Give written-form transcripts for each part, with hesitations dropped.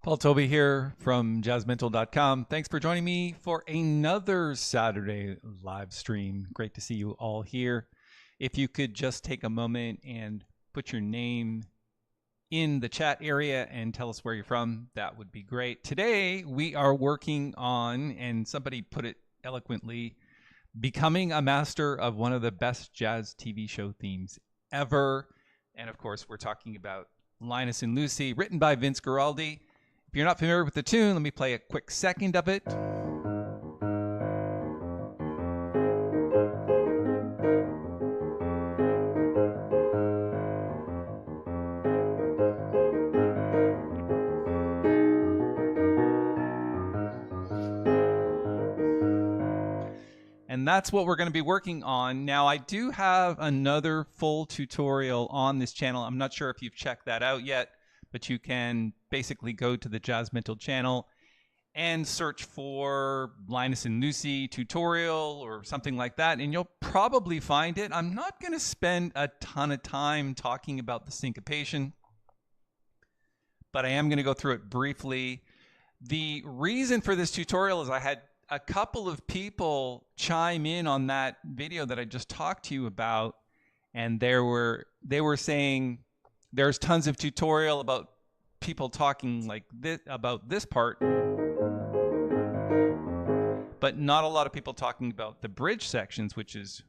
Paul Tobey here from jazzmental.com. Thanks for joining me for another Saturday live stream. Great to see you all here. If you could just take a moment and put your name in the chat area and tell us where you're from, that would be great. Today we are working on, and somebody put it eloquently, becoming a master of one of the best jazz TV show themes ever. And of course, we're talking about Linus and Lucy, written by Vince Guaraldi. If you're not familiar with the tune, let me play a quick second of it. And that's what we're going to be working on. Now, I do have another full tutorial on this channel. I'm not sure if you've checked that out yet, but you can basically go to the Jazz Mental channel and search for Linus and Lucy tutorial or something like that, and you'll probably find it. I'm not going to spend a ton of time talking about the syncopation, but I am going to go through it briefly. The reason for this tutorial is I had a couple of people chime in on that video that I just talked to you about, and they were saying there's tons of tutorial about people talking like this about this part, but not a lot of people talking about the bridge sections, which is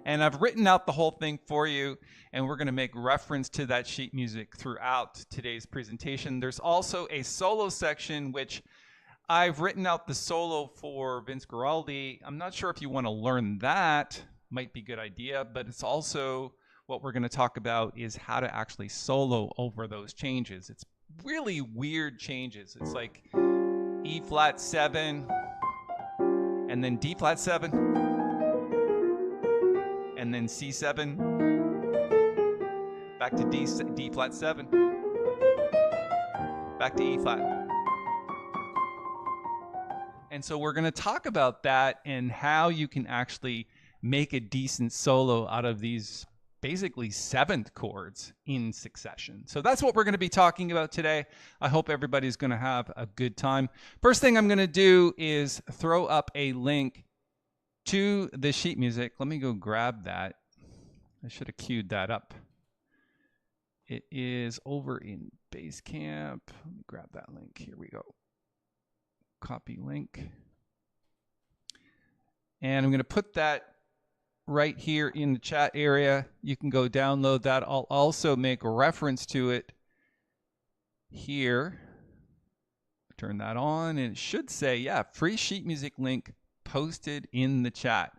and I've written out the whole thing for you, and we're going to make reference to that sheet music throughout today's presentation. There's also a solo section, which I've written out the solo for Vince Guaraldi. I'm not sure if you want to learn that. Might be a good idea, but it's also what we're going to talk about is how to actually solo over those changes. It's really weird changes. It's like E flat 7 and then D flat 7 and then C7 back to D flat 7 back to E flat. And so we're going to talk about that and how you can actually make a decent solo out of these basically seventh chords in succession. So that's what we're going to be talking about today. I hope everybody's going to have a good time. First thing I'm going to do is throw up a link to the sheet music. Let me go grab that. I should have queued that up. It is over in Basecamp. Let me grab that link. Here we go. Copy link. And I'm going to put that right here in the chat area. You can go download that. I'll also make a reference to it here. Turn that on, and it should say, yeah, free sheet music link posted in the chat.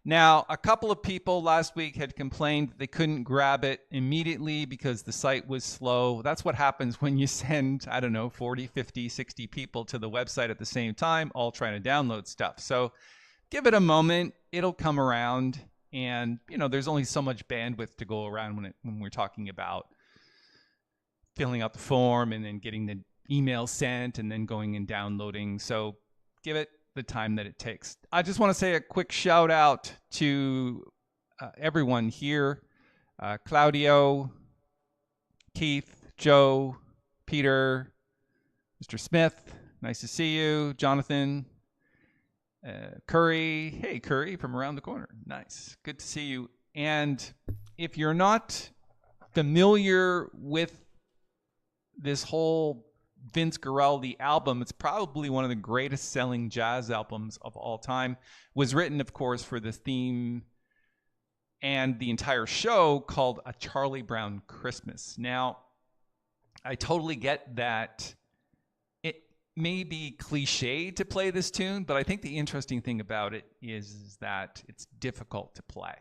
Now, a couple of people last week had complained that they couldn't grab it immediately because the site was slow. That's what happens when you send, I don't know, 40, 50, 60 people to the website at the same time, all trying to download stuff. So give it a moment. It'll come around. And, you know, there's only so much bandwidth to go around when we're talking about filling out the form and then getting the email sent and then going and downloading. So give it the time that it takes. I just want to say a quick shout out to everyone here. Claudio, Keith, Joe, Peter, Mr. Smith, nice to see you. Jonathan, Curry, hey Curry from around the corner, nice, good to see you. And if you're not familiar with this whole Vince Guaraldi album, it's probably one of the greatest selling jazz albums of all time. Was written, of course, for the theme and the entire show called A Charlie Brown Christmas. Now, I totally get that it may be cliche to play this tune, but I think the interesting thing about it is that it's difficult to play.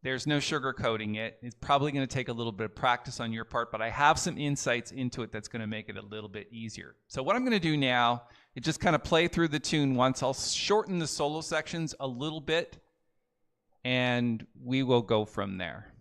There's no sugarcoating it. It's probably going to take a little bit of practice on your part, but I have some insights into it that's going to make it a little bit easier. So what I'm going to do now is just kind of play through the tune once. I'll shorten the solo sections a little bit, and we will go from there.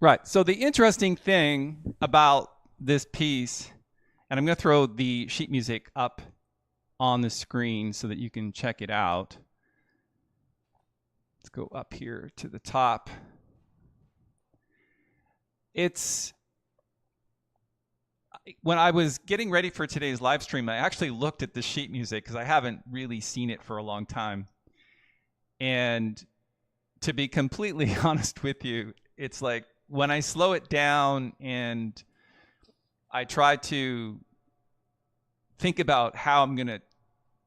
Right. So the interesting thing about this piece, and I'm going to throw the sheet music up on the screen so that you can check it out. Let's go up here to the top. When I was getting ready for today's live stream, I actually looked at the sheet music because I haven't really seen it for a long time. And to be completely honest with you, it's like when I slow it down and I try to think about how I'm going to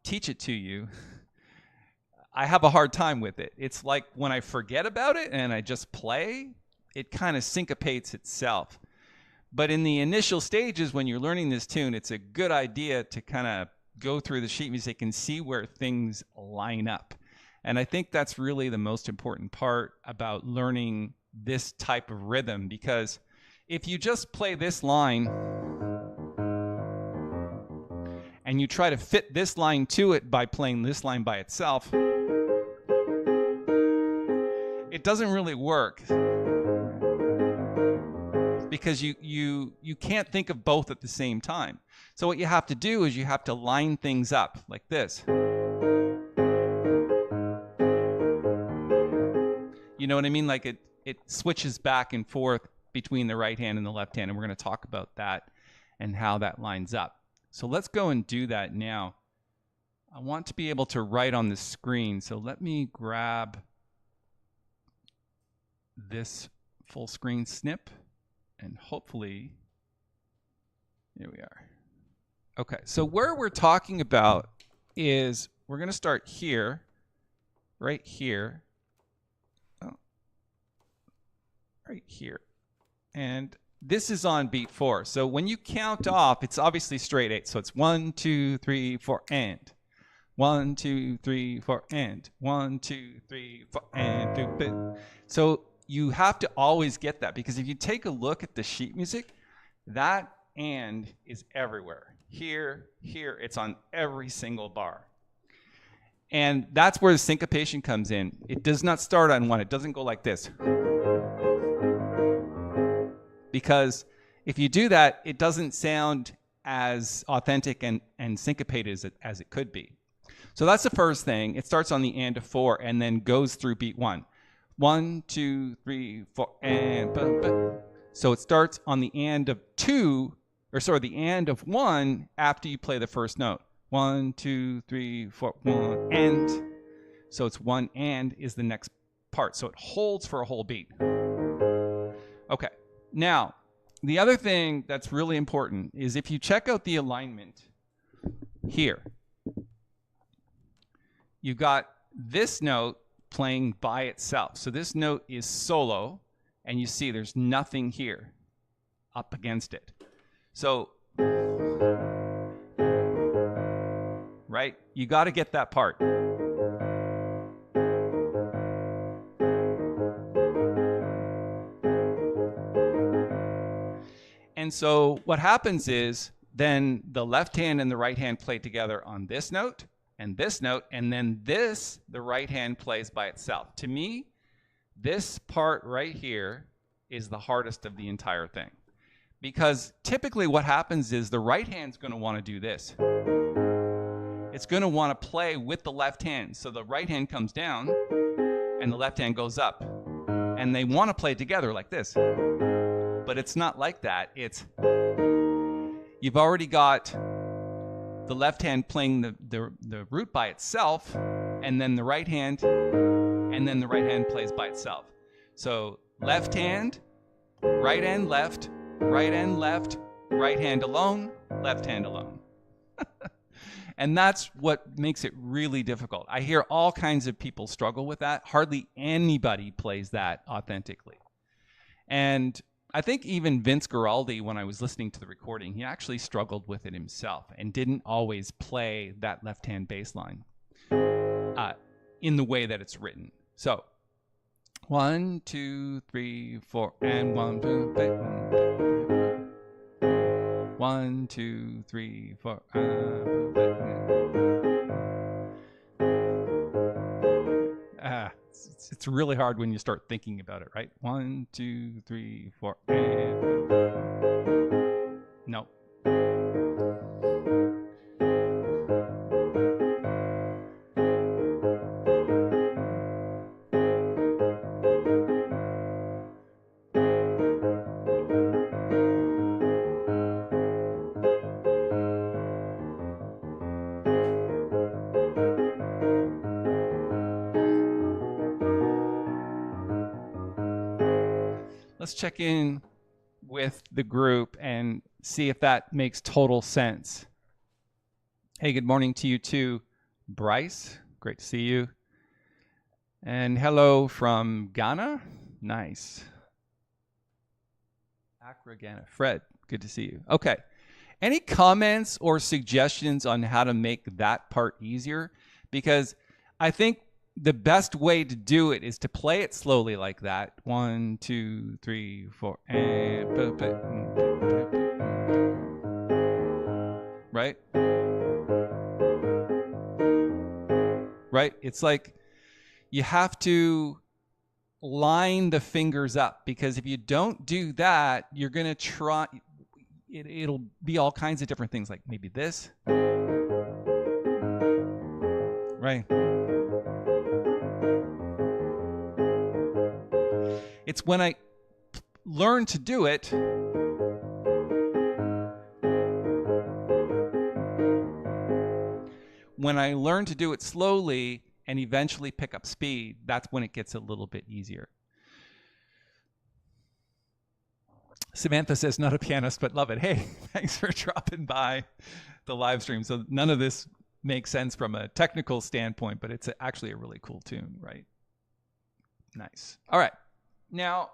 teach it to you, I have a hard time with it. It's like when I forget about it and I just play, it kind of syncopates itself. But in the initial stages when you're learning this tune, it's a good idea to kind of go through the sheet music and see where things line up. And I think that's really the most important part about learning this type of rhythm, because if you just play this line and you try to fit this line to it by playing this line by itself, it doesn't really work, because you can't think of both at the same time. So what you have to do is you have to line things up like this. You know what I mean? Like it switches back and forth between the right hand and the left hand, and we're going to talk about that and how that lines up. So let's go and do that now. I want to be able to write on the screen, so let me grab this full screen snip, and hopefully, here we are. Okay, so where we're talking about is we're going to start here, right here, right here. And this is on beat 4. So when you count off, it's obviously straight 8. So it's 1, 2, 3, 4, and 1, 2, 3, 4, and 1, 2, 3, 4, and. So you have to always get that, because if you take a look at the sheet music, that and is everywhere. Here, it's on every single bar. And that's where the syncopation comes in. It does not start on 1. It doesn't go like this. Because if you do that, it doesn't sound as authentic and syncopated as it could be. So that's the first thing. It starts on the and of 4 and then goes through beat 1. 1, 2, 3, 4, and. So it starts on the and of 2, or sorry, the and of 1 after you play the first note. 1, 2, 3, 4, 1, and. So it's 1 and is the next part. So it holds for a whole beat. Okay. Now, the other thing that's really important is if you check out the alignment here, you've got this note playing by itself. So this note is solo, and you see there's nothing here up against it. So, right, you got to get that part. And so what happens is then the left hand and the right hand play together on this note, and then this, the right hand plays by itself. To me, this part right here is the hardest of the entire thing. Because typically what happens is the right hand's going to want to do this. It's going to want to play with the left hand. So the right hand comes down and the left hand goes up. And they want to play together like this. But it's not like that. It's, you've already got the left hand playing the root by itself, and then the right hand plays by itself. So left hand, right hand left, right hand left, right hand alone, left hand alone. And that's what makes it really difficult. I hear all kinds of people struggle with that. Hardly anybody plays that authentically. And I think even Vince Guaraldi, when I was listening to the recording, he actually struggled with it himself and didn't always play that left-hand bass line in the way that it's written. So, 1, 2, 3, 4, and 1, 2, 3. 1, 2, 3, 4. It's really hard when you start thinking about it, right? 1, 2, 3, 4. No. Let's check in with the group and see if that makes total sense. Hey, good morning to you too, Bryce. Great to see you. And hello from Ghana. Nice. Accra, Ghana. Fred, good to see you. Okay. Any comments or suggestions on how to make that part easier? Because I think the best way to do it is to play it slowly like that. 1, 2, 3, 4, and right? Right? It's like you have to line the fingers up, because if you don't do that, you're going to try, it'll be all kinds of different things, like maybe this. Right? It's when I learn to do it, when I learn to do it slowly and eventually pick up speed, that's when it gets a little bit easier. Samantha says, not a pianist, but love it. Hey, thanks for dropping by the live stream. So none of this makes sense from a technical standpoint, but it's actually a really cool tune, right? Nice. All right. Now,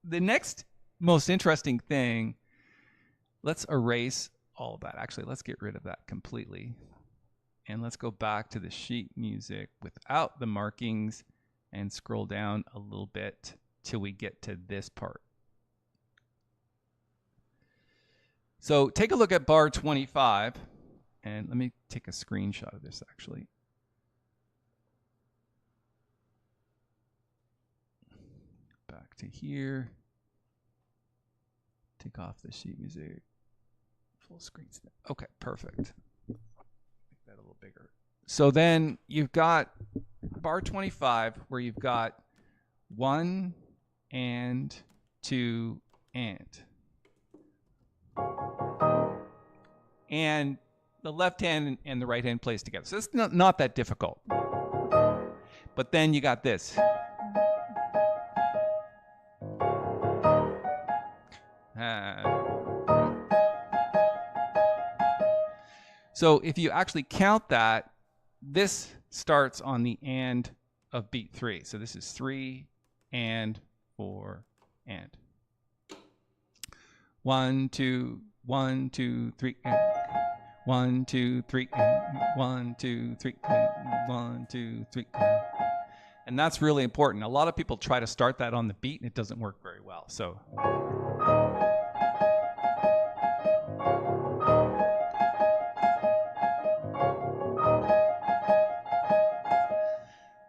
the next most interesting thing, let's erase all of that. Actually, let's get rid of that completely. And let's go back to the sheet music without the markings and scroll down a little bit till we get to this part. So take a look at bar 25. And let me take a screenshot of this, actually. Back to here. Take off the sheet music. Full screen. Okay, perfect. Make that a little bigger. So then you've got bar 25 where you've got 1 and 2 and. And the left hand and the right hand plays together. So it's not that difficult. But then you got this. So if you actually count that, this starts on the and of beat 3. So this is 3 and 4 and. 1, 2, 1, 2, 3 and. 1, 2, 3 and. 1, 2, 3 and. 1, 2, 3 and. And that's really important. A lot of people try to start that on the beat and it doesn't work very well. So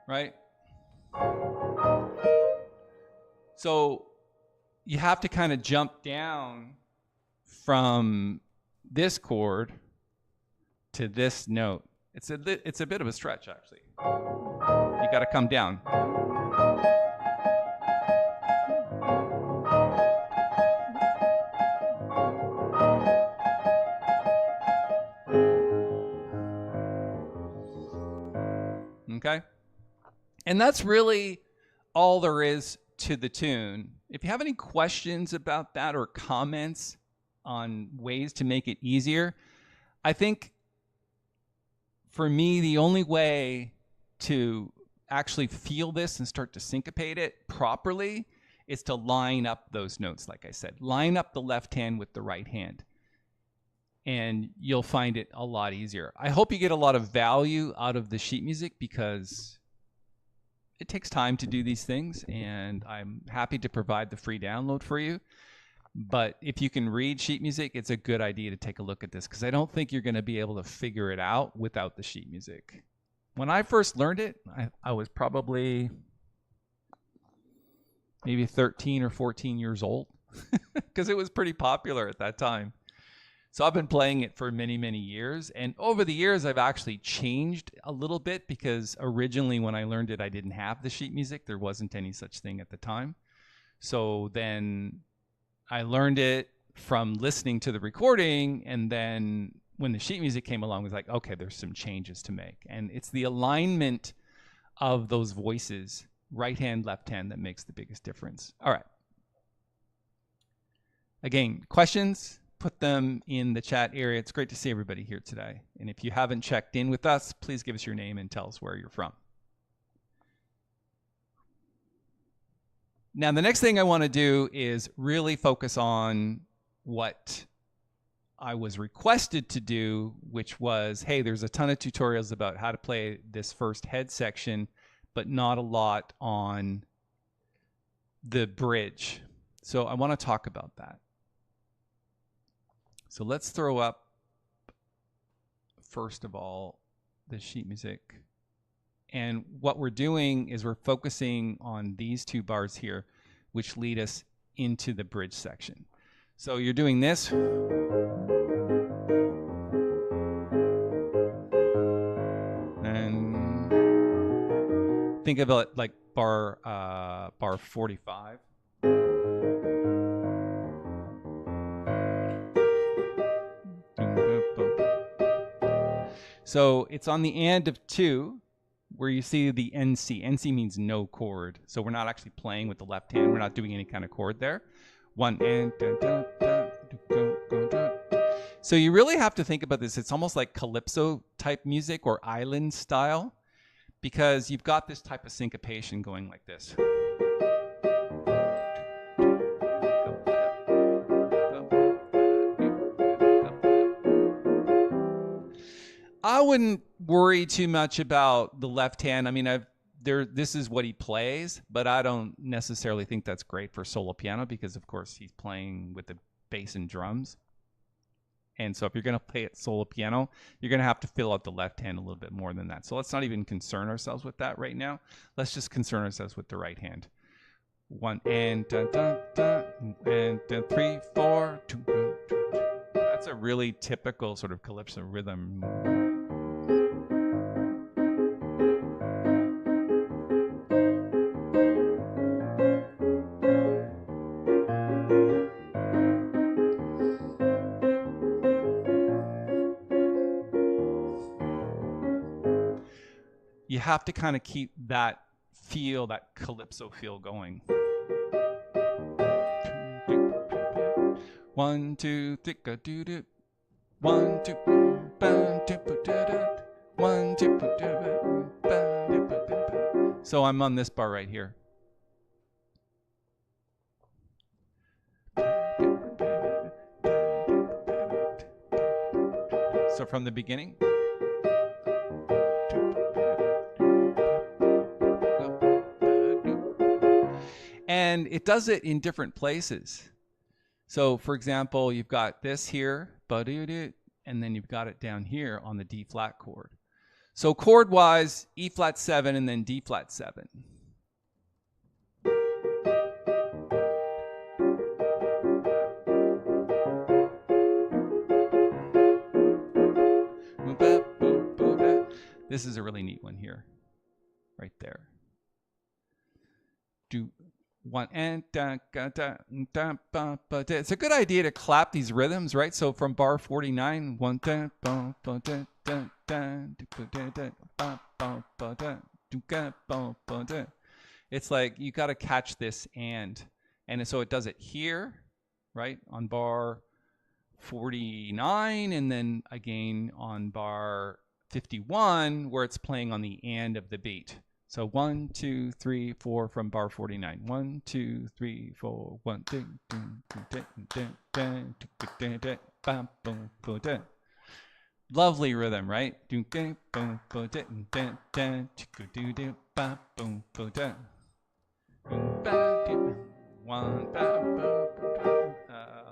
right? So you have to kind of jump down from this chord to this note. It's a bit of a stretch, actually. You got to come down. Okay? And that's really all there is to the tune. If you have any questions about that or comments on ways to make it easier, I think for me, the only way to actually feel this and start to syncopate it properly is to line up those notes, like I said. Line up the left hand with the right hand, and you'll find it a lot easier. I hope you get a lot of value out of the sheet music, because it takes time to do these things, and I'm happy to provide the free download for you. But if you can read sheet music, it's a good idea to take a look at this, because I don't think you're going to be able to figure it out without the sheet music. when I first learned it, I was probably maybe 13 or 14 years old because it was pretty popular at that time. So I've been playing it for many, many years. And over the years, I've actually changed a little bit because originally when I learned it, I didn't have the sheet music. There wasn't any such thing at the time. So then I learned it from listening to the recording. And then when the sheet music came along, it was like, okay, there's some changes to make. And it's the alignment of those voices, right hand, left hand, that makes the biggest difference. All right. Again, questions, put them in the chat area. It's great to see everybody here today. And if you haven't checked in with us, please give us your name and tell us where you're from. Now, the next thing I want to do is really focus on what I was requested to do, which was, hey, there's a ton of tutorials about how to play this first head section, but not a lot on the bridge. So I want to talk about that. So let's throw up, first of all, the sheet music. And what we're doing is we're focusing on these two bars here, which lead us into the bridge section. So you're doing this. And think of it like bar 45. So it's on the end of 2 where you see the NC. NC means no chord. So we're not actually playing with the left hand. We're not doing any kind of chord there. 1 and so you really have to think about this. It's almost like calypso type music or island style, because you've got this type of syncopation going like this. I wouldn't worry too much about the left hand. I mean, this is what he plays, but I don't necessarily think that's great for solo piano because, of course, he's playing with the bass and drums. And so if you're going to play it solo piano, you're going to have to fill out the left hand a little bit more than that. So let's not even concern ourselves with that right now. Let's just concern ourselves with the right hand. 1 and dun, dun, dun, and 3, 4. 2, 2. That's a really typical sort of calypso rhythm. You have to kind of keep that feel, that calypso feel going. 1, 2, 3, go do do. 1, 2, 1, 2. So I'm on this bar right here. So from the beginning. And it does it in different places. So, for example, you've got this here, and then you've got it down here on the D flat chord. So chord-wise, E flat 7 and then D flat 7. This is a really neat one here, right there. Do 1 and da, da, da, da, ba, ba, da. It's a good idea to clap these rhythms, right? So from bar 49, 1 da, ba, ba, da, da, da, da, da, ba, ba, ba, da, do, ga, ba, ba, da. It's like you got to catch this and so it does it here, right, on bar 49, and then again on bar 51 where it's playing on the and of the beat. So 1, 2, 3, 4 from bar 49. 1, 2, 3, 4. 1, 2, 3. Lovely rhythm, right?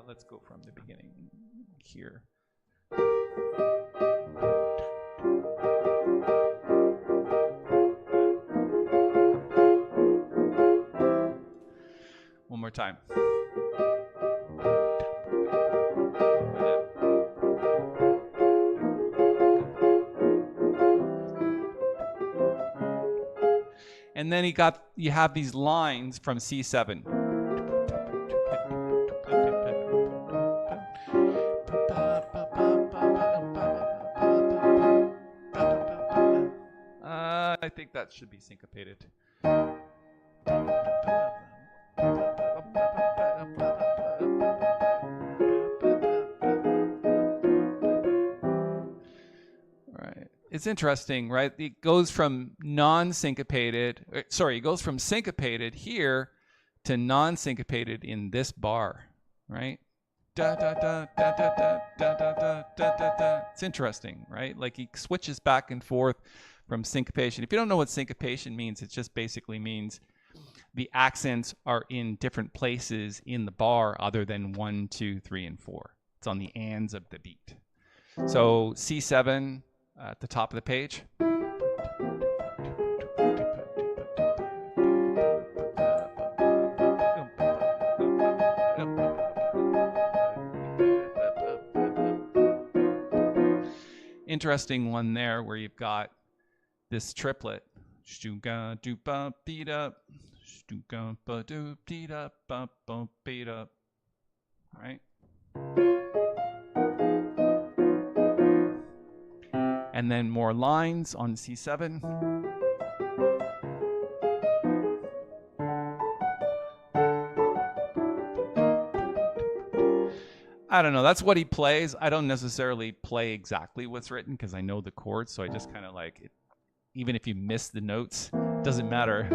Let's go from the beginning here. more time. And then you have these lines from C7. I think that should be syncopated. It's interesting, right? It goes from it goes from syncopated here to non-syncopated in this bar, right? Da, da, da, da, da, da, da, da, da, da, da. It's interesting, right? Like he switches back and forth from syncopation. If you don't know what syncopation means, it just basically means the accents are in different places in the bar other than 1, 2, 3, and 4. It's on the ands of the beat. So C7 at the top of the page. Interesting one there where you've got this triplet. Right? And then more lines on C7. I don't know. That's what he plays. I don't necessarily play exactly what's written because I know the chords, so I just kind of like it. Even if you miss the notes, it doesn't matter.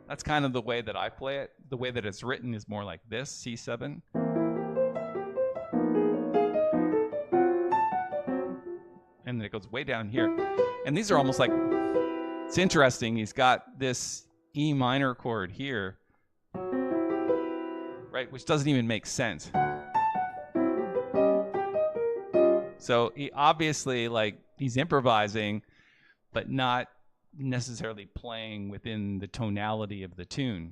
That's kind of the way that I play it. The way that it's written is more like this, C7. And then it goes way down here. And these are almost like, it's interesting. He's got this E minor chord here, right, which doesn't even make sense. So he obviously, like, he's improvising, but not necessarily playing within the tonality of the tune.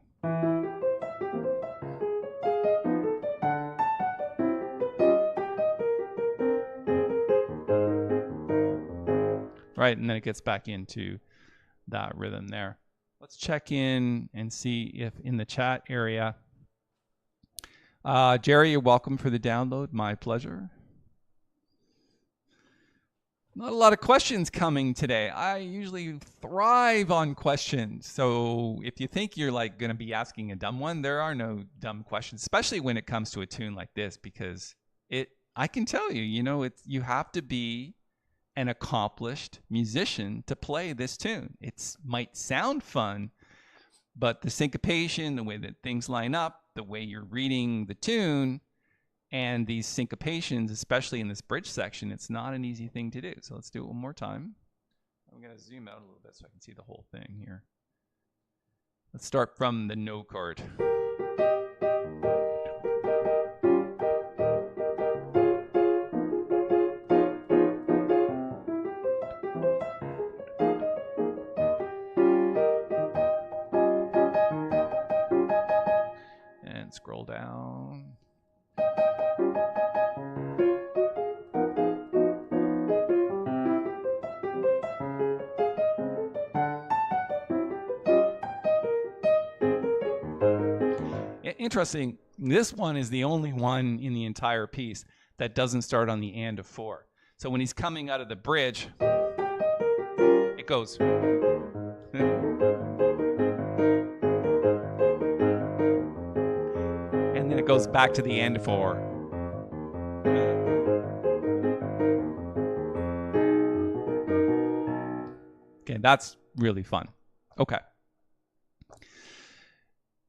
Right, and then it gets back into that rhythm there. Let's check in and see if in the chat area. Jerry, you're welcome for the download. My pleasure. Not a lot of questions coming today. I usually thrive on questions. So if you think you're like going to be asking a dumb one, there are no dumb questions, especially when it comes to a tune like this, because I can tell you, you have to be an accomplished musician to play this tune. It might sound fun, but the syncopation, the way that things line up, the way you're reading the tune, and these syncopations, especially in this bridge section, it's not an easy thing to do. So let's do it one more time. I'm going to zoom out a little bit so I can see the whole thing here. Let's start from the no chord. And scroll down. Interesting, this one is the only one in the entire piece that doesn't start on the and of 4. So when he's coming out of the bridge, it goes. And then it goes back to the and of 4. Okay, that's really fun. Okay.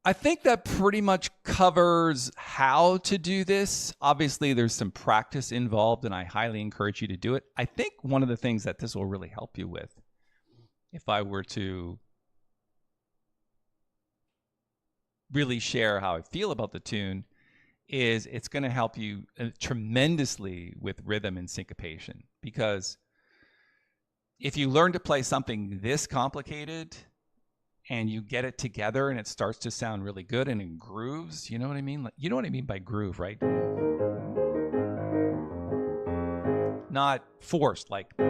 I think that pretty much covers how to do this. Obviously, there's some practice involved, and I highly encourage you to do it. I think one of the things that this will really help you with, if I were to really share how I feel about the tune, is it's going to help you tremendously with rhythm and syncopation. Because if you learn to play something this complicated and you get it together and it starts to sound really good and it grooves, you know what I mean? You know what I mean by groove, right? Not forced, like, you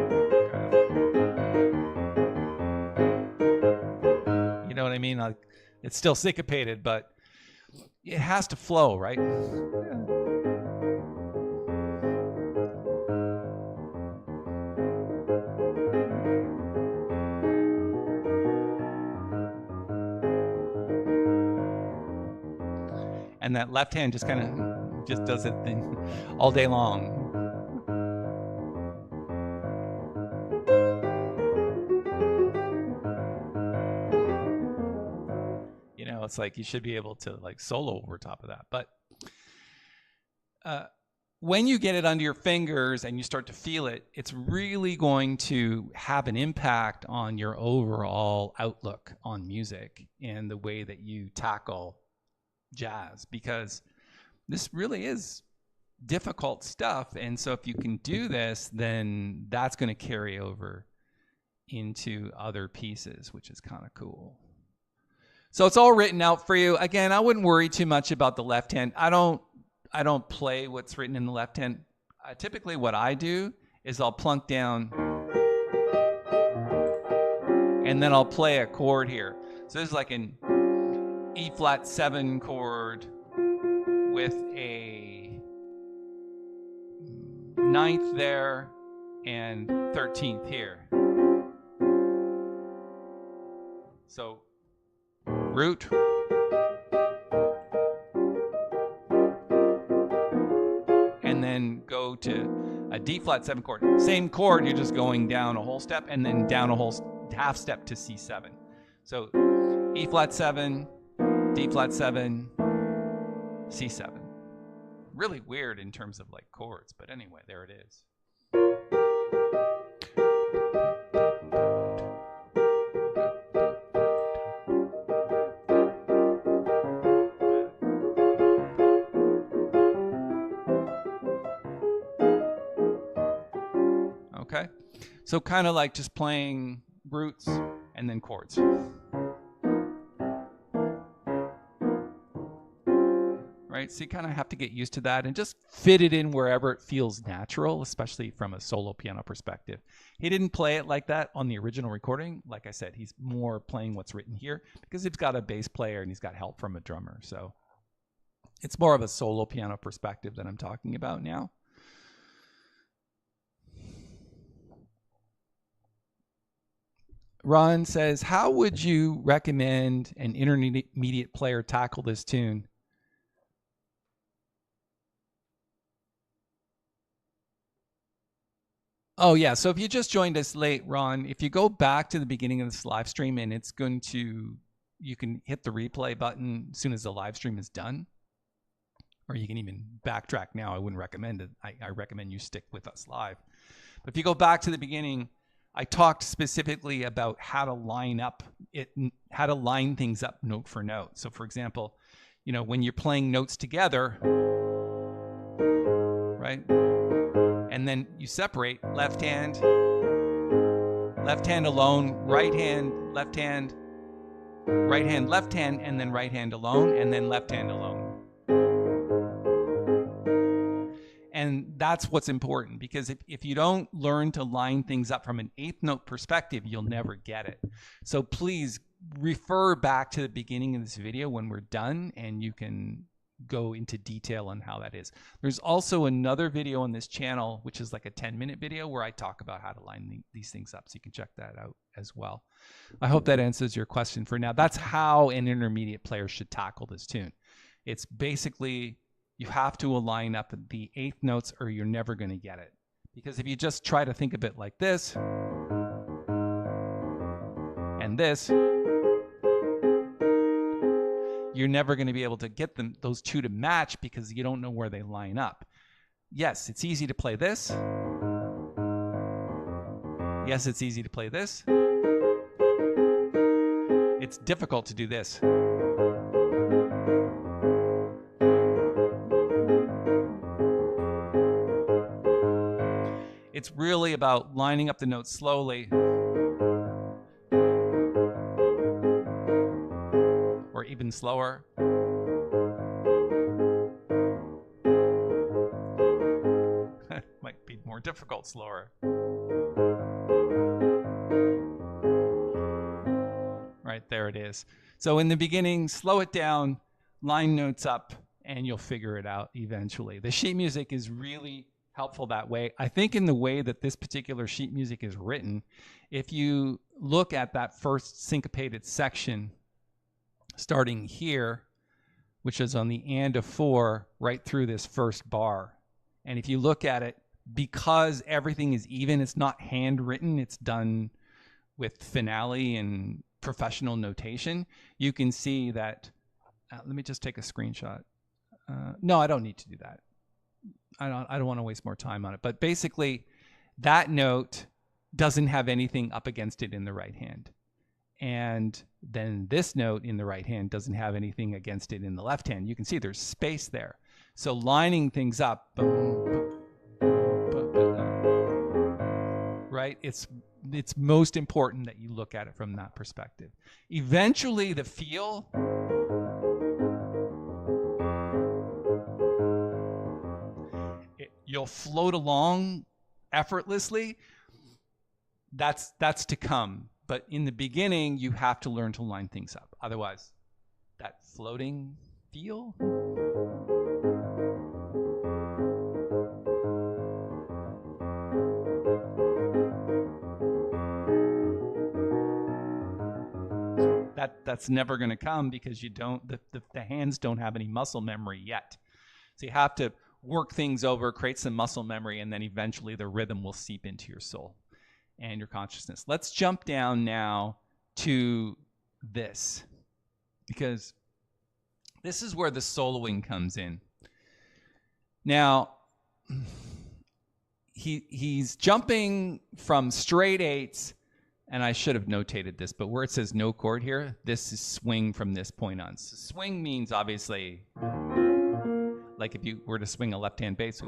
know what I mean? Like, it's still syncopated, but it has to flow, right? And that left hand just kind of just does it thing all day long. You know, it's like you should be able to like solo over top of that. But when you get it under your fingers and you start to feel it, it's really going to have an impact on your overall outlook on music and the way that you tackle jazz, because this really is difficult stuff. And so if you can do this, then that's going to carry over into other pieces, which is kind of cool. So it's all written out for you. Again, I wouldn't worry too much about the left hand. I don't play what's written in the left hand. Typically what I do is I'll plunk down and then I'll play a chord here. So this is like an E flat 7 chord with a 9th there and 13th here. So root, and then go to a D flat 7 chord. Same chord, you're just going down a whole step and then down a whole half step to C7. So E flat 7, D flat 7, C7. Really weird in terms of like chords, but anyway, there it is. Okay, so kind of like just playing roots and then chords. Right? So you kind of have to get used to that and just fit it in wherever it feels natural, especially from a solo piano perspective. He didn't play it like that on the original recording. Like I said, he's more playing what's written here because he's got a bass player and he's got help from a drummer. So it's more of a solo piano perspective that I'm talking about now. Ron says, how would you recommend an intermediate player tackle this tune? Oh, yeah. So if you just joined us late, Ron, if you go back to the beginning of this live stream and it's going to, you can hit the replay button as soon as the live stream is done, or you can even backtrack now. I wouldn't recommend it. I recommend you stick with us live. But if you go back to the beginning, I talked specifically about how to line up it, how to line things up note for note. So for example, you know, when you're playing notes together, right? And then you separate left hand alone, right hand, left hand, left hand, and then right hand alone, and then left hand alone. And that's what's important, because if you don't learn to line things up from an eighth note perspective, you'll never get it. So please refer back to the beginning of this video when we're done, and you can go into detail on how that is. There's also another video on this channel, which is like a 10-minute video where I talk about how to line these things up. So you can check that out as well. I hope that answers your question for now. That's how an intermediate player should tackle this tune. It's basically, you have to align up the eighth notes or you're never going to get it. Because if you just try to think of it like this and this, you're never going to be able to get them, those two to match, because you don't know where they line up. Yes, it's easy to play this. Yes, it's easy to play this. It's difficult to do this. It's really about lining up the notes slowly. Or even slower. Might be more difficult slower. Right, there it is. So in the beginning, slow it down, line notes up, and you'll figure it out eventually. The sheet music is really helpful that way. I think in the way that this particular sheet music is written, if you look at that first syncopated section starting here, which is on the and of 4 right through this first bar. And if you look at it, because everything is even, it's not handwritten, it's done with finale and professional notation, you can see that, let me just take a screenshot. No, I don't need to do that. I don't want to waste more time on it. But basically, that note doesn't have anything up against it in the right hand. And then this note in the right hand doesn't have anything against it in the left hand. You can see there's space there. So lining things up, right? It's most important that you look at it from that perspective. Eventually, the feel, you'll float along effortlessly. That's to come. But in the beginning, you have to learn to line things up. Otherwise, that floating feel. That's never going to come because you don't. The hands don't have any muscle memory yet. So you have to work things over, create some muscle memory, and then eventually the rhythm will seep into your soul and your consciousness. Let's jump down now to this, because this is where the soloing comes in. Now, he's jumping from straight eights, and I should have notated this, but where it says no chord here, this is swing from this point on. So swing means obviously, like if you were to swing a left-hand bass.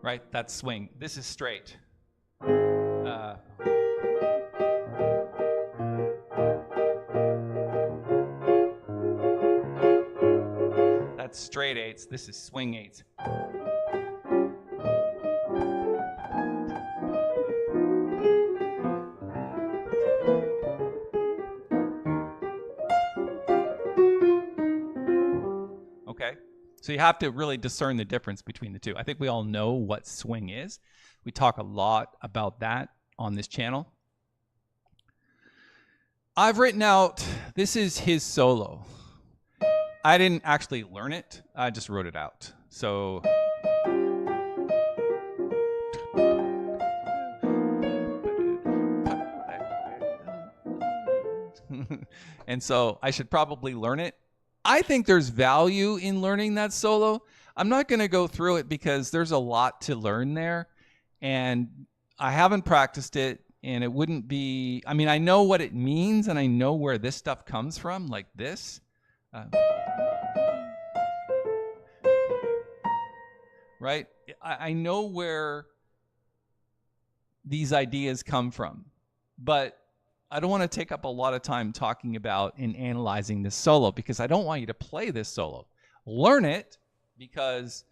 Right, that's swing. This is straight. That's straight eights. This is swing eights. Okay, so you have to really discern the difference between the two. I think we all know what swing is. We talk a lot about that on this channel. I've written out, this is his solo. I didn't actually learn it, I just wrote it out. So and so I should probably learn it. I think there's value in learning that solo. I'm not going to go through it because there's a lot to learn there, and I haven't practiced it, and it wouldn't be, I mean, I know what it means and I know where this stuff comes from, like this. Right? I know where these ideas come from, but I don't want to take up a lot of time talking about and analyzing this solo because I don't want you to play this solo. Learn it because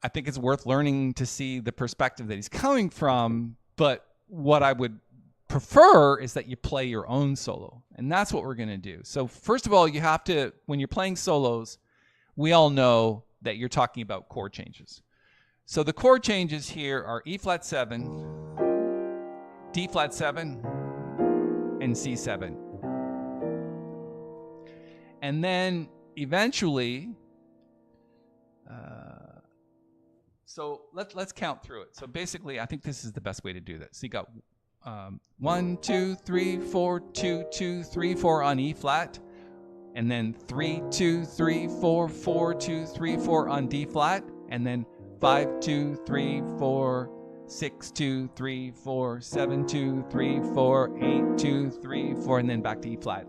I think it's worth learning to see the perspective that he's coming from, but what I would prefer is that you play your own solo, and that's what we're going to do. So first of all, you have to, when you're playing solos, we all know that you're talking about chord changes. So the chord changes here are E flat 7, D flat 7, and C7. And then eventually, so let's count through it. So basically, I think this is the best way to do this. So you got 1, 2, 3, 4, 2, 2, 3, 4 on E flat, and then 3, 2, 3, 4, 4, 2, 3, 4 on D flat, and then 5, 2, 3, 4, 6, 2, 3, 4, 7, 2, 3, 4, 8, 2, 3, 4, and then back to E flat.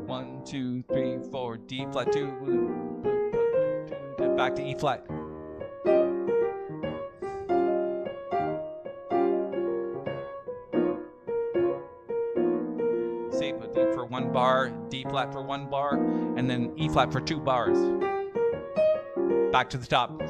One, 2, 3, 4, D flat 2, back to E flat. C for D for 1 bar, D flat for 1 bar, and then E flat for 2 bars. Back to the top.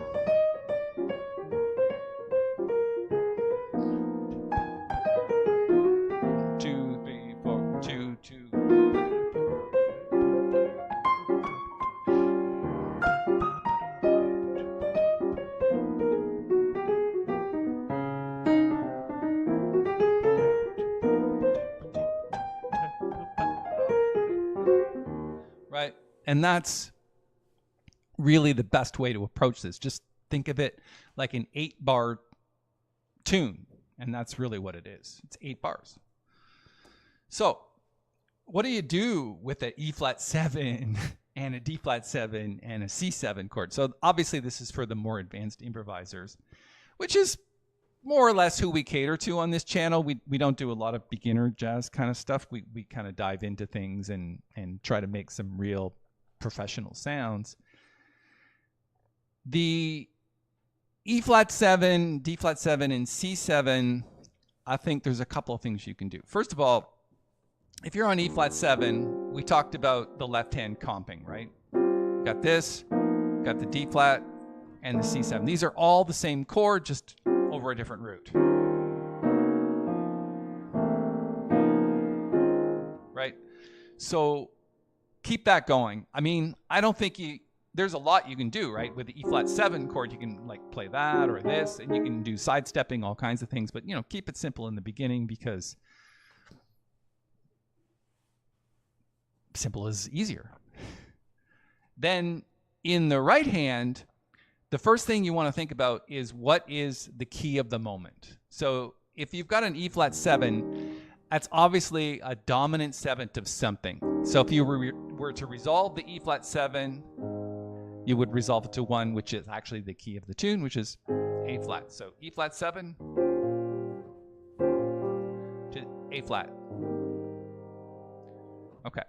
Right? And that's really the best way to approach this. Just think of it like an 8-bar tune, and that's really what it is. It's 8 bars. So what do you do with an E flat 7 and a D flat 7 and a C7 chord? So obviously this is for the more advanced improvisers, which is more or less who we cater to on this channel. We don't do a lot of beginner jazz kind of stuff. We kind of dive into things and try to make some real professional sounds. The E flat 7, D flat 7, and C7, I think there's a couple of things you can do. First of all, if you're on E flat 7, we talked about the left hand comping, right? Got this, got the D flat, and the C7. These are all the same chord, just over a different root. Right? So keep that going. I mean, I don't think there's a lot you can do, right? With the E flat 7 chord, you can like play that or this, and you can do sidestepping, all kinds of things, but keep it simple in the beginning, because simple is easier. Then in the right hand, the first thing you want to think about is what is the key of the moment. So if you've got an E flat 7, that's obviously a dominant 7th of something. So if you were to resolve the E flat 7, you would resolve it to 1, which is actually the key of the tune, which is A flat. So E flat 7 to A flat. Okay.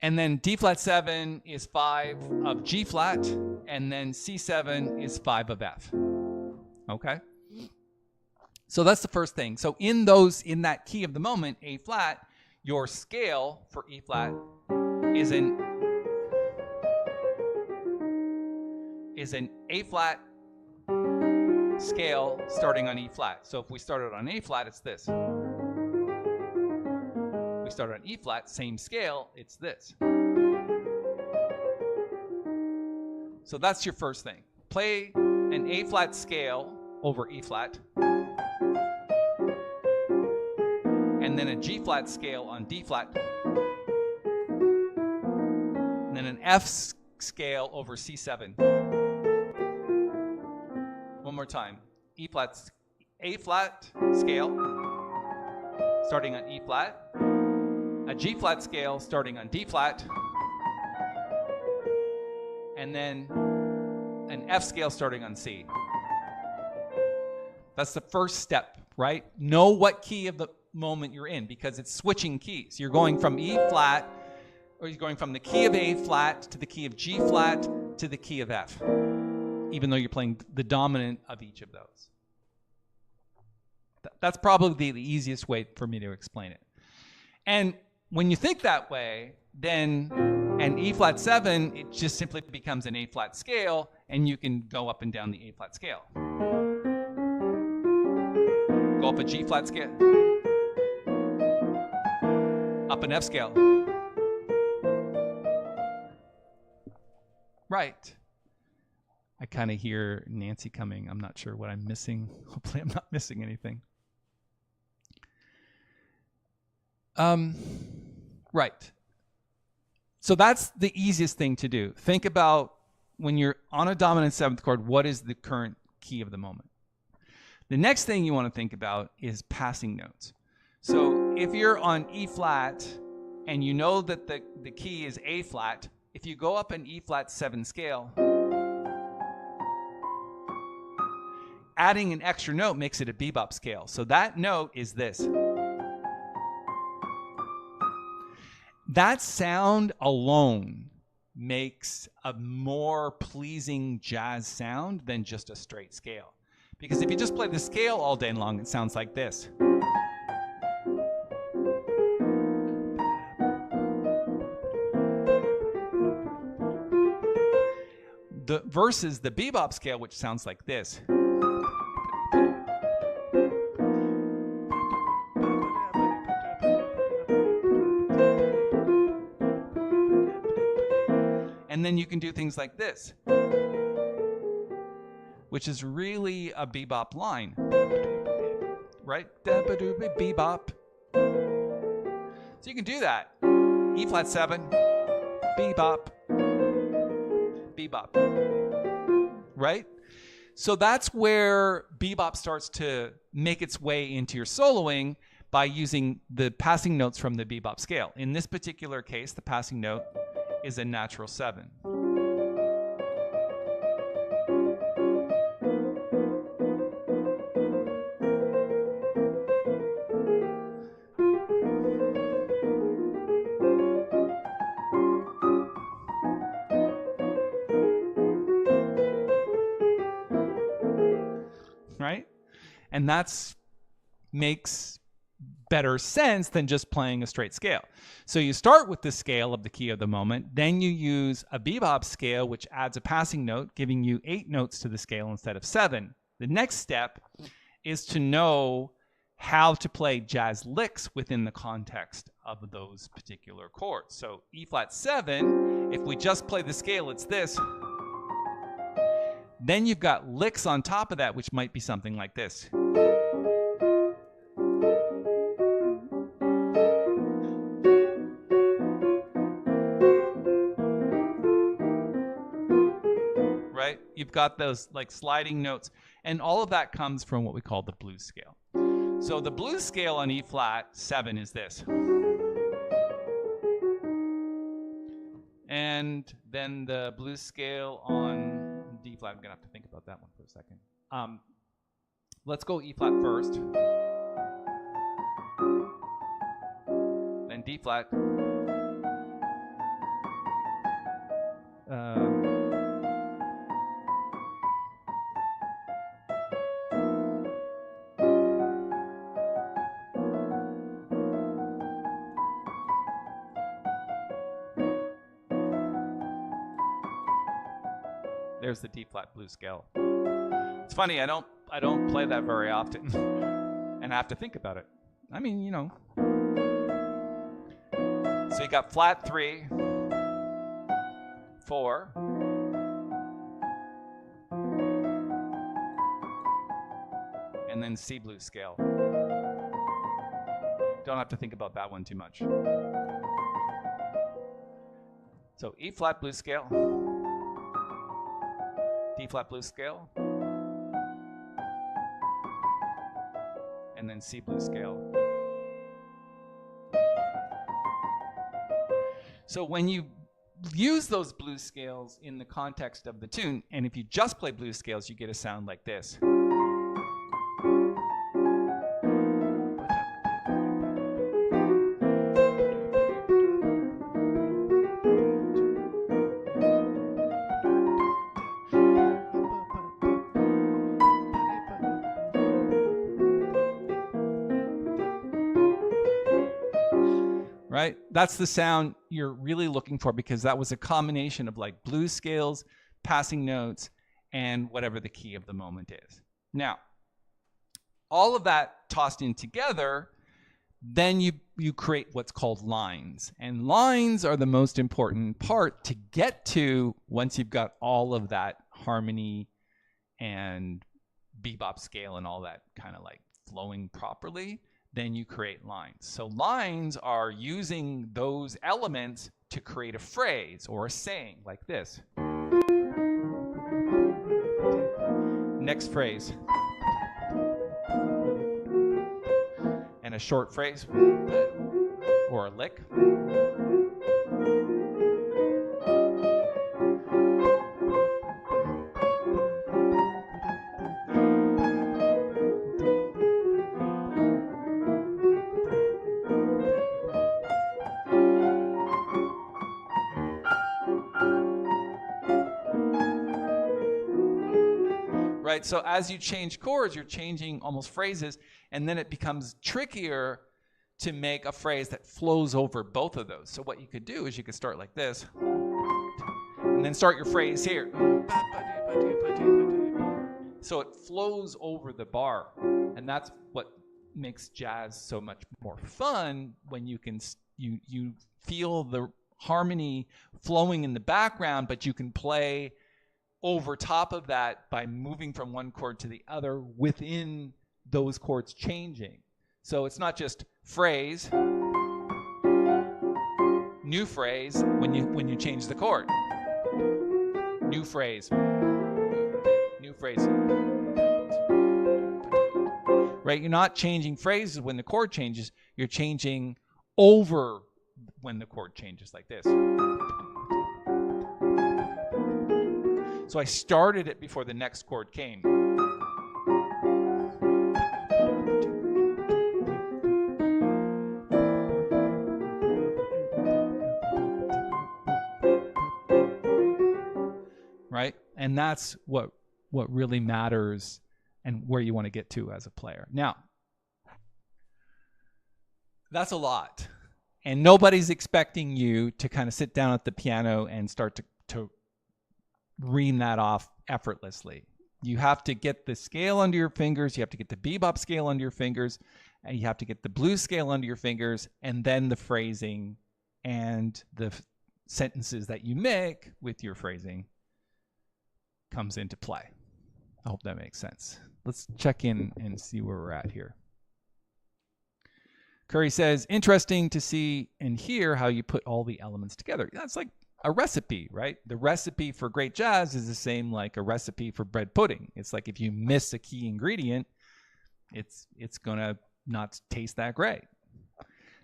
And then D flat 7 is 5 of G flat, and then C7 is 5 of F. Okay? So that's the first thing. So in that key of the moment, A flat, your scale for E flat is an A flat scale starting on E flat. So if we started on A flat, it's this. We started on E flat, same scale, it's this. So that's your first thing. Play an A flat scale over E flat, and then a G flat scale on D flat, and then an F scale over C7. One more time. A flat scale starting on E flat, a G flat scale starting on D flat, and then an F scale starting on C. That's the first step, right? Know what key of the moment you're in, because it's switching keys. You're going from E flat, or you're going from the key of A flat to the key of G flat to the key of F, even though you're playing the dominant of each of those. That's probably the easiest way for me to explain it. And when you think that way, then an E flat 7, it just simply becomes an A flat scale, and you can go up and down the A flat scale. Go up a G flat scale, up an F scale. Right. I kind of hear Nancy coming. I'm not sure what I'm missing. Hopefully I'm not missing anything. Right. So that's the easiest thing to do. Think about when you're on a dominant 7th chord, what is the current key of the moment? The next thing you want to think about is passing notes. So if you're on E flat and you know that the key is A flat, if you go up an E flat 7 scale, adding an extra note makes it a bebop scale. So that note is this. That sound alone makes a more pleasing jazz sound than just a straight scale. Because if you just play the scale all day long, it sounds like this. Versus the bebop scale, which sounds like this. And then you can do things like this, which is really a bebop line, right? Bebop. So you can do that. E flat 7, bebop, bebop, right? So that's where bebop starts to make its way into your soloing by using the passing notes from the bebop scale. In this particular case, the passing note is a natural 7. Right? And that's makes better sense than just playing a straight scale. So you start with the scale of the key of the moment, then you use a bebop scale, which adds a passing note, giving you 8 notes to the scale instead of 7. The next step is to know how to play jazz licks within the context of those particular chords. So E flat 7, if we just play the scale, it's this. Then you've got licks on top of that, which might be something like this. Right? You've got those like sliding notes, and all of that comes from what we call the blues scale. So the blues scale on E flat 7 is this. And then the blues scale on D flat, I'm gonna have to think about that one for a second. Let's go E flat first. Then D flat. There's the D flat blues scale. It's funny, I don't play that very often, and I have to think about it. I mean, you know. So you got flat 3, 4, and then C blues scale. Don't have to think about that one too much. So E flat blues scale, D flat blues scale, and then C blues scale. So when you use those blues scales in the context of the tune, and if you just play blues scales, you get a sound like this. Right? That's the sound you're really looking for, because that was a combination of like blues scales, passing notes, and whatever the key of the moment is. Now, all of that tossed in together, then you create what's called lines. And lines are the most important part to get to once you've got all of that harmony and bebop scale and all that kind of like flowing properly. Then you create lines. So lines are using those elements to create a phrase or a saying like this. Next phrase. And a short phrase. or a lick. Right, so as you change chords, you're changing almost phrases, and then it becomes trickier to make a phrase that flows over both of those. So what you could do is you could start like this, and then start your phrase here. So it flows over the bar, and that's what makes jazz so much more fun, when you can you feel the harmony flowing in the background, but you can play over top of that by moving from one chord to the other within those chords changing. So it's not just phrase, new phrase when you change the chord. New phrase. New phrase. Right? You're not changing phrases when the chord changes, you're changing over when the chord changes, like this. So I started it before the next chord came. Right? And that's what really matters and where you want to get to as a player. Now, that's a lot. And nobody's expecting you to kind of sit down at the piano and start to ream that off effortlessly. You have to get the scale under your fingers, you have to get the bebop scale under your fingers, and you have to get the blues scale under your fingers, and then the phrasing and the sentences that you make with your phrasing comes into play. I hope that makes sense. Let's check in and see where we're at here. Curry says, interesting to see and hear how you put all the elements together. That's like a recipe, right? The recipe for great jazz is the same like a recipe for bread pudding. It's like if you miss a key ingredient, it's gonna not taste that great.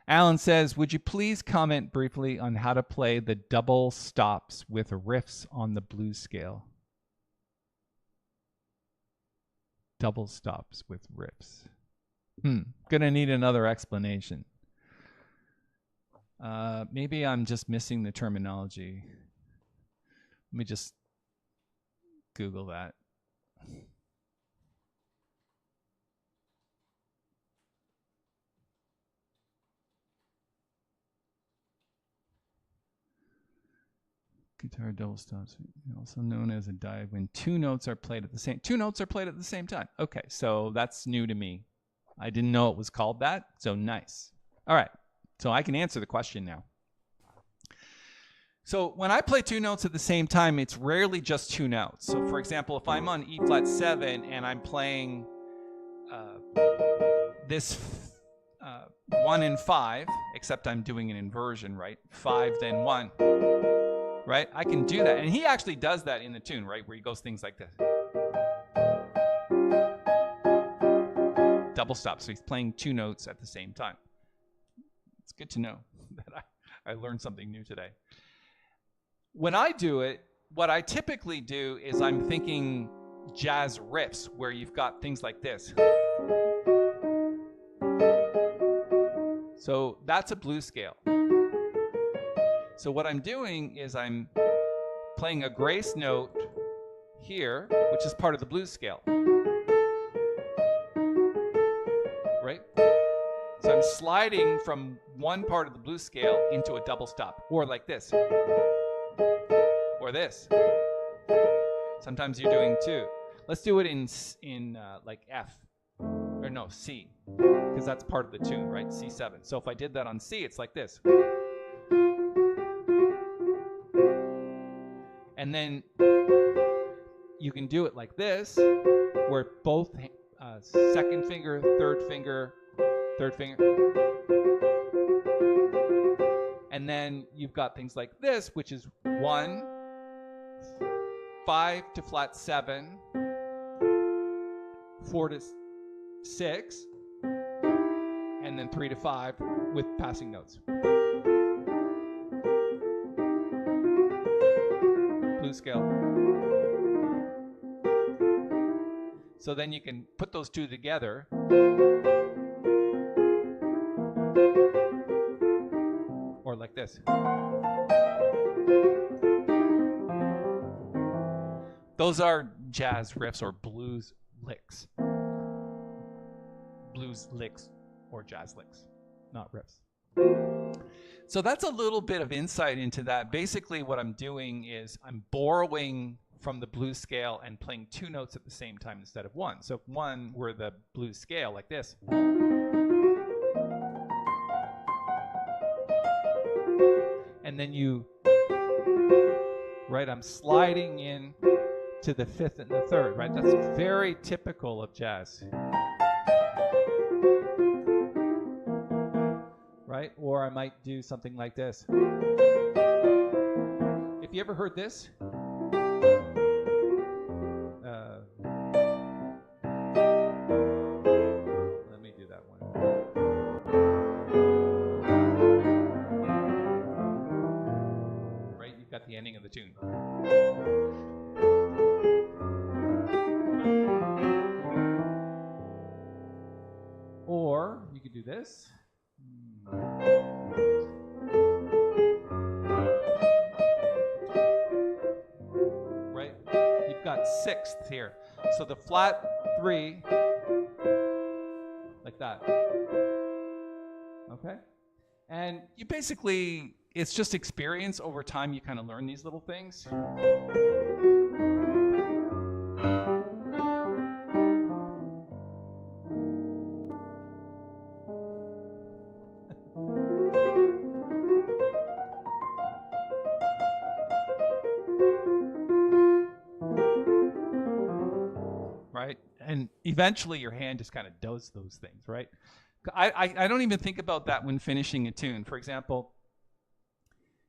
Alan says, would you please comment briefly on how to play the double stops with riffs on the blues scale? Double stops with riffs. Gonna need another explanation. Maybe I'm just missing the terminology. Let me just Google that. Guitar double stops, also known as a dive, when two notes are played at the same time. Okay, so that's new to me. I didn't know it was called that, so nice. All right, so I can answer the question now. So when I play two notes at the same time, it's rarely just two notes. So for example, if I'm on E flat 7 and I'm playing this 1 and 5, except I'm doing an inversion, right? 5 then 1, right? I can do that. And he actually does that in the tune, right? Where he goes things like this. Double stop. So he's playing two notes at the same time. It's good to know that I learned something new today. When I do it, what I typically do is I'm thinking jazz riffs where you've got things like this. So that's a blues scale. So what I'm doing is I'm playing a grace note here, which is part of the blues scale. Right? So I'm sliding from one part of the blues scale into a double stop, or like this, or this. Sometimes you're doing two. Let's do it in like F, or no, C, because that's part of the tune, right? C7. So if I did that on C, it's like this. And then you can do it like this, where both second finger, third finger, and then you've got things like this, which is 1, 5 to flat 7, 4 to 6, and then 3 to 5 with passing notes. Blues scale. So then you can put those two together. Or like this. Those are jazz riffs or blues licks. Blues licks or jazz licks, not riffs. So that's a little bit of insight into that. Basically what I'm doing is I'm borrowing from the blues scale and playing 2 notes at the same time instead of 1. So if 1 were the blues scale like this. And then I'm sliding in to the 5th and the 3rd, right? That's very typical of jazz. Right? Or I might do something like this. If you ever heard this, let me do that one. Right? You've got the ending of the tune. Or you could do this. Right? You've got 6th here. So the flat 3, like that. Okay? And you basically, it's just experience. Over time, you kind of learn these little things. Right? And eventually your hand just kind of does those things, right? I don't even think about that when finishing a tune. For example,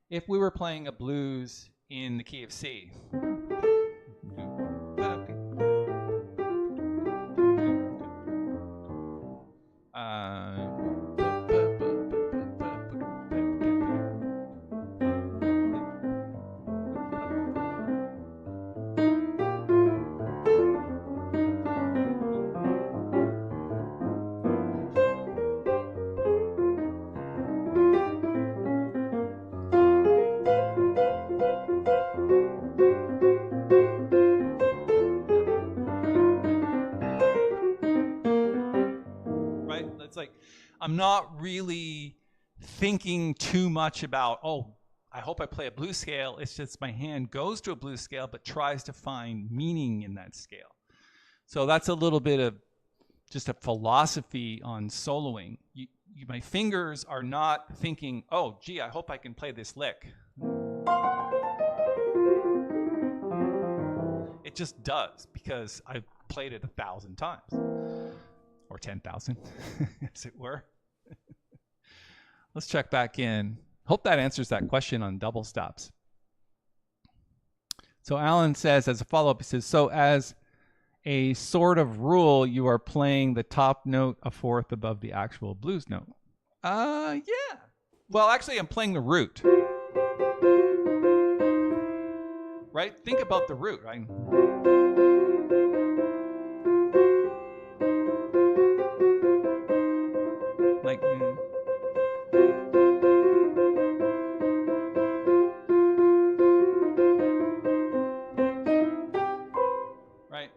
if we were playing a blues in the key of C, I'm not really thinking too much about, oh, I hope I play a blues scale. It's just my hand goes to a blues scale but tries to find meaning in that scale. So that's a little bit of just a philosophy on soloing. My fingers are not thinking, oh, gee, I hope I can play this lick. It just does because I've played it 1,000 times. Or 10,000, as it were. Let's check back in. Hope that answers that question on double stops. So Alan says, as a follow-up, he says, so as a sort of rule, you are playing the top note a fourth above the actual blues note. Yeah. Well, actually, I'm playing the root. Right? Think about the root, right? Like, right?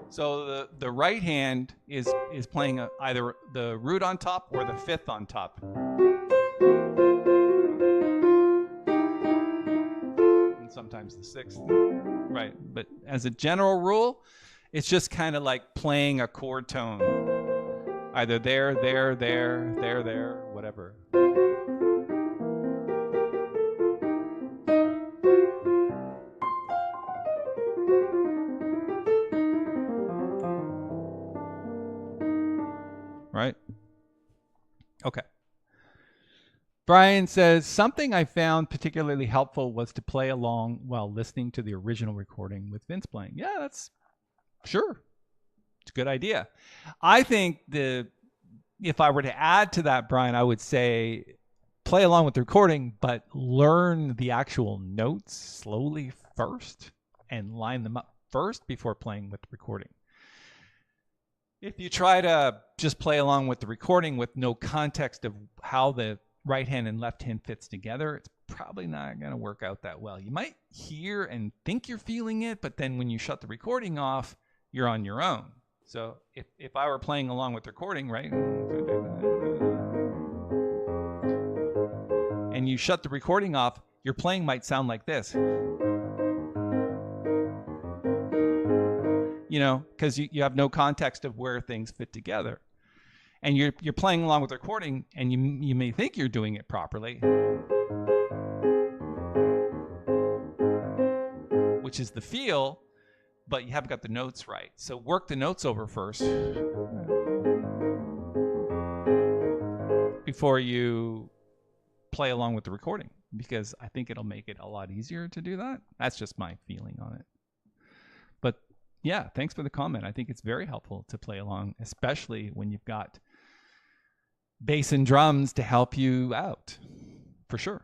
So the right hand is playing either the root on top or the 5th on top. And sometimes the 6th. Right. But as a general rule, it's just kind of like playing a chord tone. Either there, whatever. Right? Okay. Brian says, something I found particularly helpful was to play along while listening to the original recording with Vince playing. Yeah, that's sure. It's a good idea. I think if I were to add to that, Brian, I would say play along with the recording, but learn the actual notes slowly first and line them up first before playing with the recording. If you try to just play along with the recording with no context of how the right hand and left hand fits together, it's probably not going to work out that well. You might hear and think you're feeling it, but then when you shut the recording off, you're on your own. So if I were playing along with the recording, right, and you shut the recording off, your playing might sound like this. You know, because you have no context of where things fit together. And you're playing along with the recording, and you may think you're doing it properly, which is the feel, but you haven't got the notes right. So work the notes over first before you play along with the recording, because I think it'll make it a lot easier to do that. That's just my feeling on it. But yeah, thanks for the comment. I think it's very helpful to play along, especially when you've got bass and drums to help you out, for sure.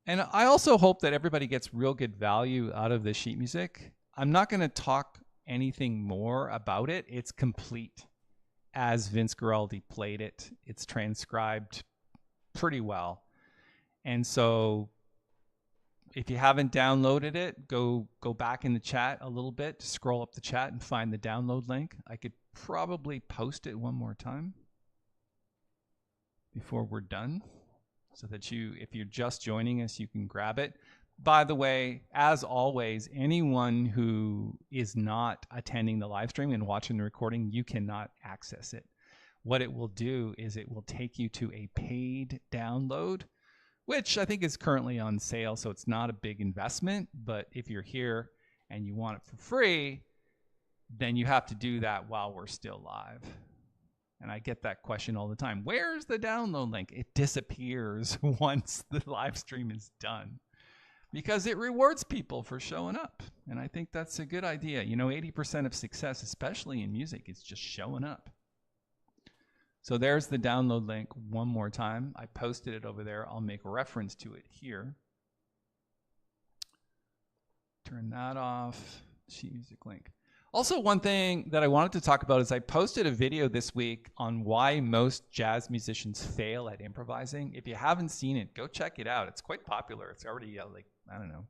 And I also hope that everybody gets real good value out of the sheet music. I'm not going to talk anything more about it. It's complete as Vince Guaraldi played it. It's transcribed pretty well. And so if you haven't downloaded it, go back in the chat a little bit, scroll up the chat and find the download link. I could probably post it one more time before we're done so that if you're just joining us, you can grab it. By the way, as always, anyone who is not attending the live stream and watching the recording, you cannot access it. What it will do is it will take you to a paid download, which I think is currently on sale, so it's not a big investment. But if you're here and you want it for free, then you have to do that while we're still live. And I get that question all the time. Where's the download link? It disappears once the live stream is done because it rewards people for showing up. And I think that's a good idea. You know, 80% of success, especially in music, is just showing up. So there's the download link one more time. I posted it over there. I'll make reference to it here. Turn that off. Sheet music link. Also, one thing that I wanted to talk about is I posted a video this week on why most jazz musicians fail at improvising. If you haven't seen it, go check it out. It's quite popular. It's already like, I don't know,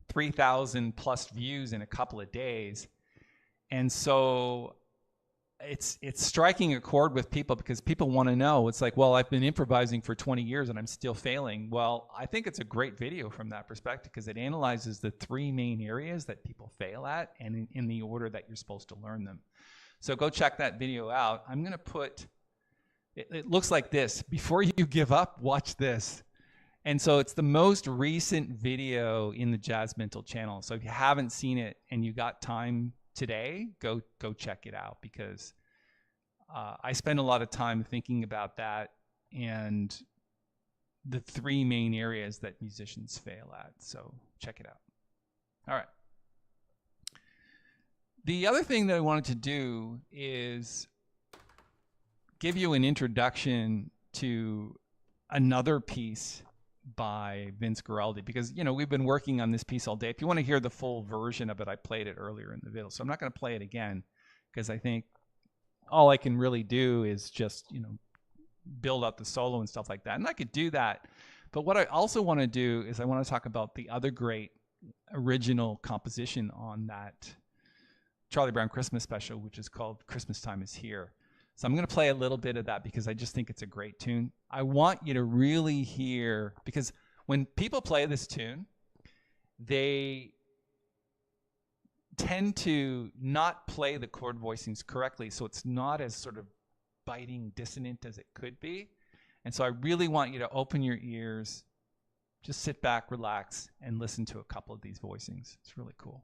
3,000 plus views in a couple of days. And so it's striking a chord with people because people want to know. It's like, well, I've been improvising for 20 years and I'm still failing. Well, I think it's a great video from that perspective because it analyzes the three main areas that people fail at and in the order that you're supposed to learn them. So go check that video out. I'm going to put, it looks like this. Before you give up, watch this. And so it's the most recent video in the Jazz Mental channel. So if you haven't seen it and you got time today, go check it out because I spend a lot of time thinking about that and the three main areas that musicians fail at. So check it out. All right. The other thing that I wanted to do is give you an introduction to another piece by Vince Guaraldi because, you know, we've been working on this piece all day. If you want to hear the full version of it, I played it earlier in the video. So I'm not going to play it again because I think all I can really do is just, you know, build up the solo and stuff like that. And I could do that. But what I also want to do is I want to talk about the other great original composition on that Charlie Brown Christmas special, which is called Christmas Time Is Here. So I'm going to play a little bit of that because I just think it's a great tune. I want you to really hear, because when people play this tune, they tend to not play the chord voicings correctly, so it's not as sort of biting dissonant as it could be. And so I really want you to open your ears, just sit back, relax, and listen to a couple of these voicings. It's really cool.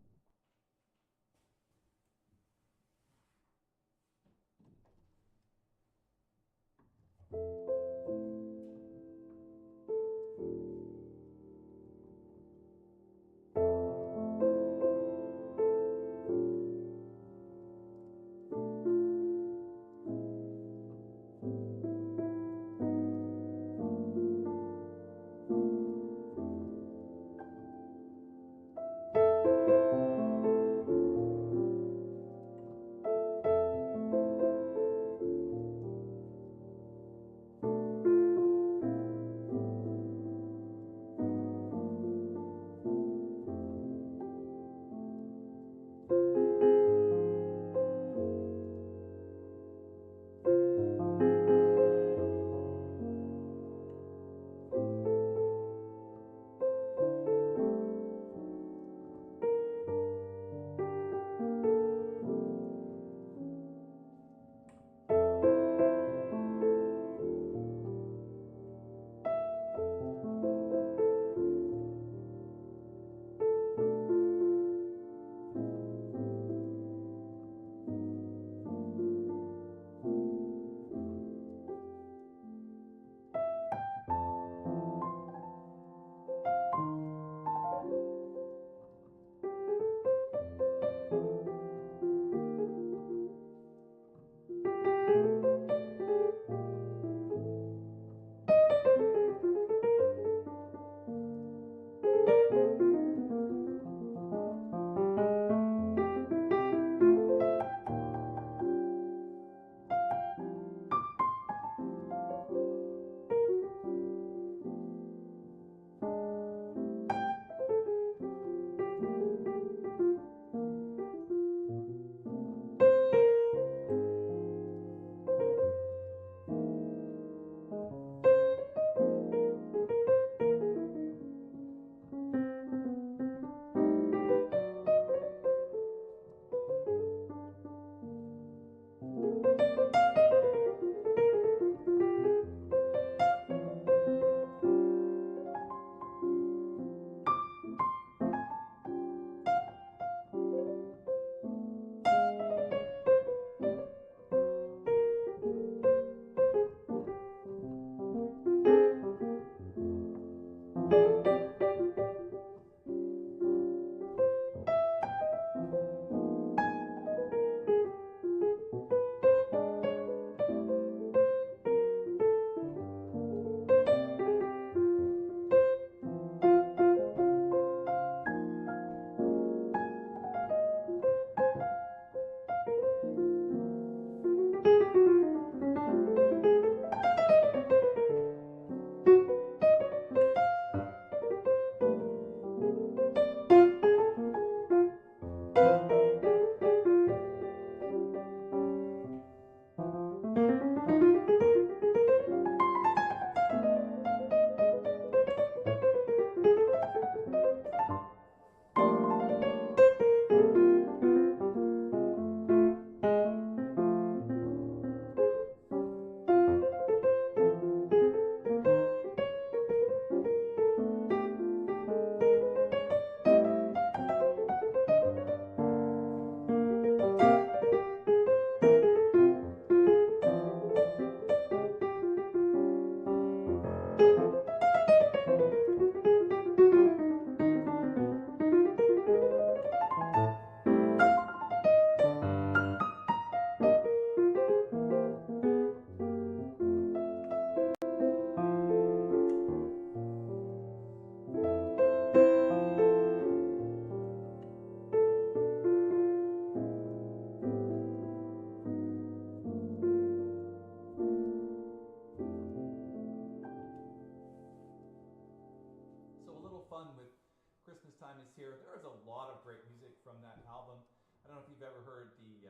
time is here. There is a lot of great music from that album. I don't know if you've ever heard the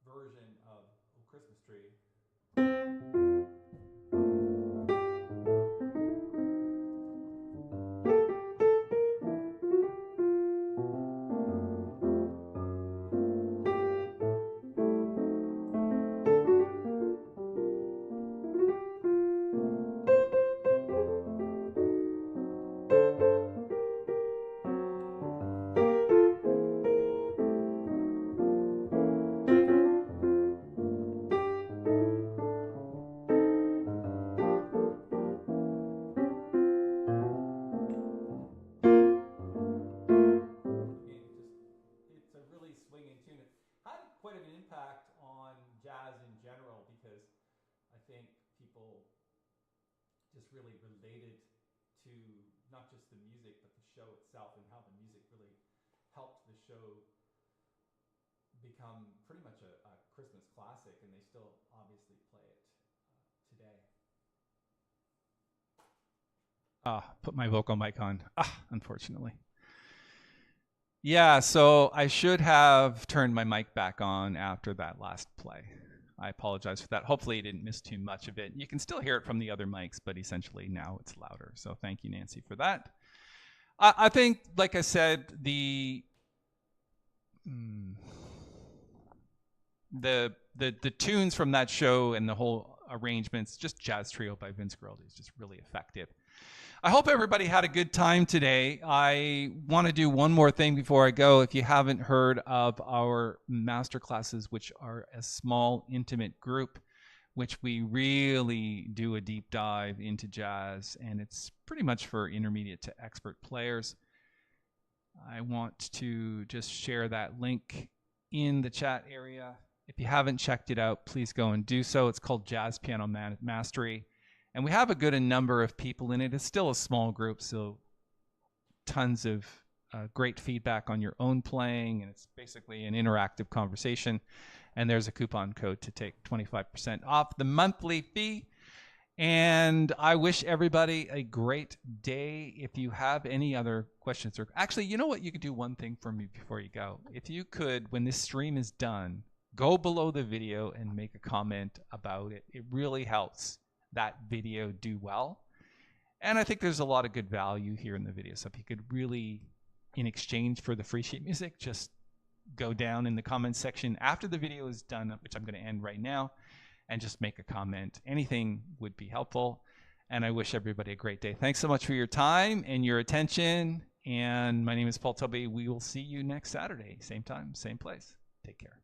version of "Oh Christmas Tree." Swinging tune. It had quite an impact on jazz in general because I think people just really related to not just the music but the show itself and how the music really helped the show become pretty much a Christmas classic, and they still obviously play it today. Put my vocal mic on. Unfortunately. Yeah, so I should have turned my mic back on after that last play. I apologize for that. Hopefully you didn't miss too much of it. You can still hear it from the other mics, but essentially now it's louder. So thank you, Nancy, for that. I think, like I said, the tunes from that show and the whole arrangements, just Jazz Trio by Vince Guaraldi, is just really effective. I hope everybody had a good time today. I want to do one more thing before I go. If you haven't heard of our master classes, which are a small, intimate group, which we really do a deep dive into jazz, and it's pretty much for intermediate to expert players. I want to just share that link in the chat area. If you haven't checked it out, please go and do so. It's called Jazz Piano Mastery. And we have a good number of people in it. It's still a small group, so tons of great feedback on your own playing, and it's basically an interactive conversation. And there's a coupon code to take 25% off the monthly fee. And I wish everybody a great day. If you have any other questions, or actually, you know what? You could do one thing for me before you go. If you could, when this stream is done, go below the video and make a comment about it. It really helps that video do well. And I think there's a lot of good value here in the video. So if you could really, in exchange for the free sheet music, just go down in the comments section after the video is done, which I'm going to end right now, and just make a comment. Anything would be helpful. And I wish everybody a great day. Thanks so much for your time and your attention. And my name is Paul Tobey. We will see you next Saturday, same time, same place. Take care.